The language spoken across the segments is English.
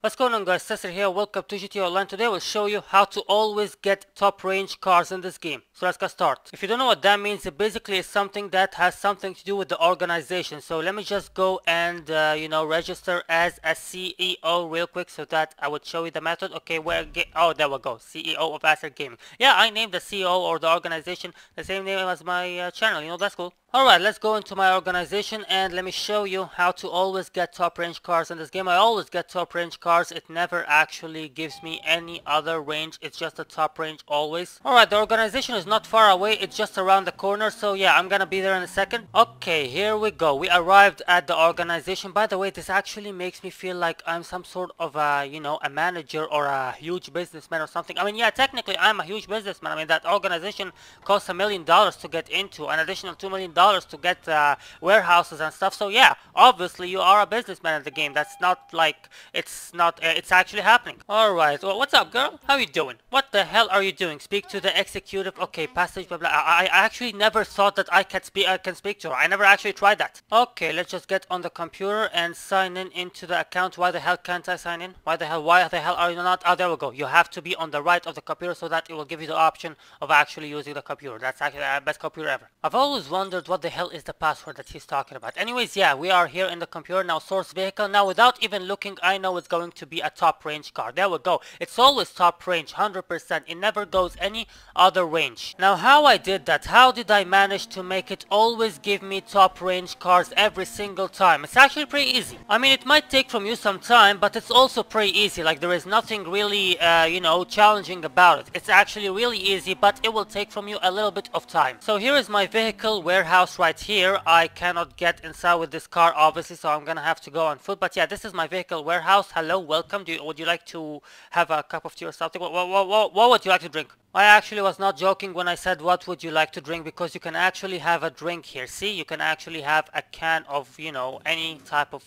What's going on, guys? Cesar here. Welcome to GTA Online. Today we'll show you how to always get top range cars in this game. So let's get started. If you don't know what that means, it basically is something that has something to do with the organization. So let me just go and register as a CEO real quick so that I would show you the method. Okay, oh, there we go. CEO of Asset Gaming. Yeah, I named the CEO or the organization the same name as my channel. That's cool. Alright, let's go into my organization and let me show you how to always get top range cars in this game. I always get top range cars. It never actually gives me any other range. It's just a top range always. Alright, the organization is not far away. It's just around the corner. So yeah, I'm gonna be there in a second. Okay, here we go. We arrived at the organization. By the way, this actually makes me feel like I'm some sort of a manager or a huge businessman or something. I mean, yeah, technically I'm a huge businessman. I mean, that organization costs $1 million to get into, an additional $2 million to get warehouses and stuff. So yeah, obviously you are a businessman in the game. That's not like it's actually happening. All right, well, what's up, girl? How you doing? What the hell are you doing? Speak to the executive. Okay, passage blah blah. I actually never thought that I can speak to her. I never actually tried that. Okay, let's just get on the computer and sign in into the account. Why the hell can't I sign in? Why the hell are you not? Oh, there we go. You have to be on the right of the computer so that it will give you the option of actually using the computer. That's actually the best computer ever. I've always wondered what the hell is the password that he's talking about. Anyways, yeah, we are here in the computer now. Source vehicle. Now, without even looking, I know it's going to be a top range car. There we go. It's always top range, 100%. It never goes any other range. Now, how I did that? How did I manage to make it always give me top range cars every single time? It's actually pretty easy. I mean, it might take from you some time, but it's also pretty easy. Like, there is nothing really, challenging about it. It's actually really easy, but it will take from you a little bit of time. So here is my vehicle warehouse right here. I cannot get inside with this car, obviously, so I'm gonna have to go on foot. But yeah, this is my vehicle warehouse. Hello, welcome. Would you like to have a cup of tea or something? What would you like to drink? I actually was not joking when I said what would you like to drink, because you can actually have a drink here. See, you can actually have a can of, any type of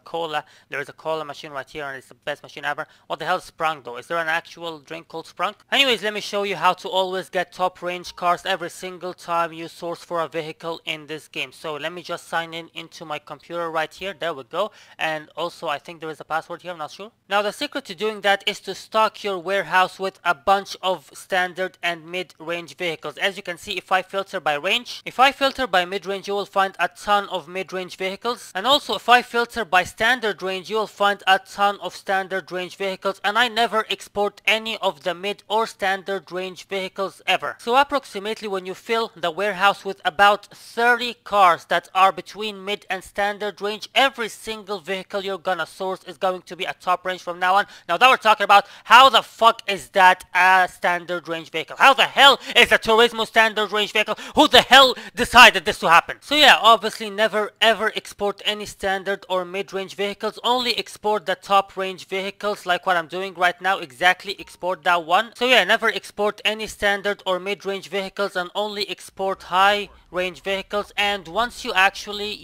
cola. There is a cola machine right here and it's the best machine ever. What the hell is Sprunk though? Is there an actual drink called Sprunk? Anyways, let me show you how to always get top range cars every single time you source for a vehicle in this game. So let me just sign in into my computer right here. There we go. And also I think there is a password here, I'm not sure. Now the secret to doing that is to stock your warehouse with a bunch of standard and mid-range vehicles. As you can see, if I filter by range, if I filter by mid-range, you will find a ton of mid-range vehicles. And also if I filter by standard range, you will find a ton of standard range vehicles. And I never export any of the mid or standard range vehicles ever. So approximately when you fill the warehouse with about 30 cars that are between mid and standard range, every single vehicle you're gonna source is going to be a top range from now on. Now that we're talking about, how the fuck is that a standard range vehicle? How the hell is a Turismo standard range vehicle? Who the hell decided this to happen? So yeah, obviously never ever export any standard or mid-range vehicles. Only export the top range vehicles, like what I'm doing right now. Exactly, export that one. So yeah, never export any standard or mid-range vehicles and only export high range vehicles. And once you actually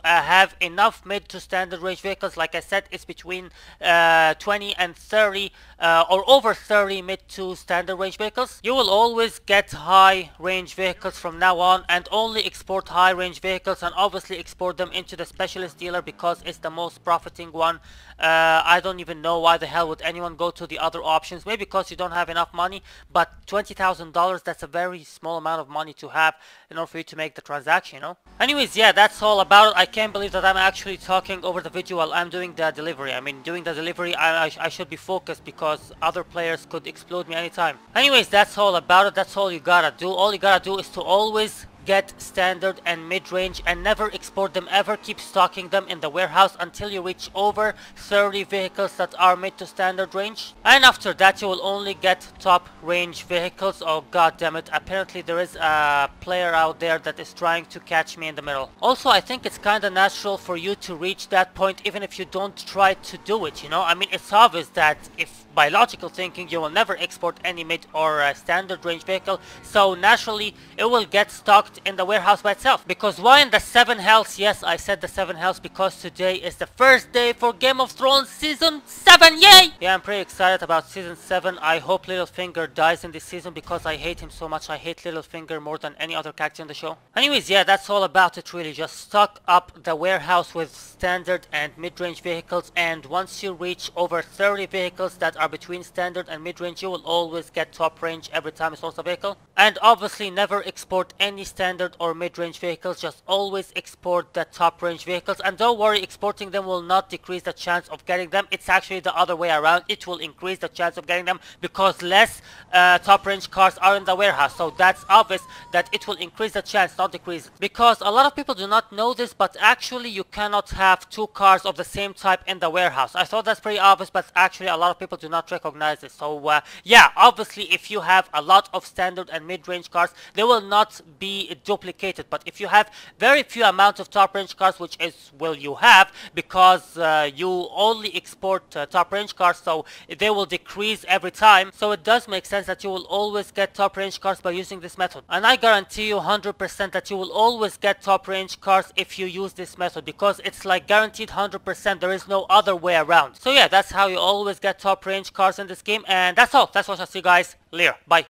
have enough mid to standard range vehicles, like I said, it's between 20 and 30 or over 30 mid to standard range vehicles, you will always get high range vehicles from now on, and only export high range vehicles, and obviously export them into the specialist dealer because it's the most profiting one. I don't even know why the hell would anyone go to the other options. Maybe because you don't have enough money, but $20,000, that's a very small amount of money to have in order for you to make the transaction, Anyways, yeah, that's all about it. I can't believe that I'm actually talking over the video while I'm doing the delivery. I mean, doing the delivery, I should be focused because other players could explode me anytime. Anyways, that's all about it. That's all you gotta do. All you gotta do is to always get standard and mid-range and never export them ever. Keep stocking them in the warehouse until you reach over 30 vehicles that are mid to standard range, and after that you will only get top range vehicles. Oh god damn it, apparently there is a player out there that is trying to catch me in the middle. Also, I think it's kind of natural for you to reach that point even if you don't try to do it, I mean, it's obvious that if by logical thinking, you will never export any mid or standard range vehicle, so naturally it will get stocked in the warehouse by itself. Because why in the 7 hells? Yes, I said the 7 hells because today is the first day for Game of Thrones Season 7, yay! Yeah, I'm pretty excited about Season 7. I hope Littlefinger dies in this season because I hate him so much. I hate Littlefinger more than any other character in the show. Anyways, yeah, that's all about it really. Just stock up the warehouse with standard and mid-range vehicles, and once you reach over 30 vehicles that are between standard and mid-range, you will always get top range every time you source a vehicle. And obviously never export any standard or mid-range vehicles, just always export the top range vehicles. And don't worry, exporting them will not decrease the chance of getting them. It's actually the other way around. It will increase the chance of getting them because less top range cars are in the warehouse. So that's obvious that it will increase the chance, not decrease it. Because a lot of people do not know this, but actually you cannot have 2 cars of the same type in the warehouse. I thought that's pretty obvious, but actually a lot of people do not recognize this. So yeah, obviously if you have a lot of standard and mid-range cars, they will not be duplicated. But if you have very few amounts of top range cars, which is, well, you have, because you only export top range cars, so they will decrease every time. So it does make sense that you will always get top range cars by using this method. And I guarantee you 100% that you will always get top range cars if you use this method, because it's like guaranteed 100%. There is no other way around. So yeah, that's how you always get top range cars in this game. And that's all. That's what I'll see you guys later. Bye.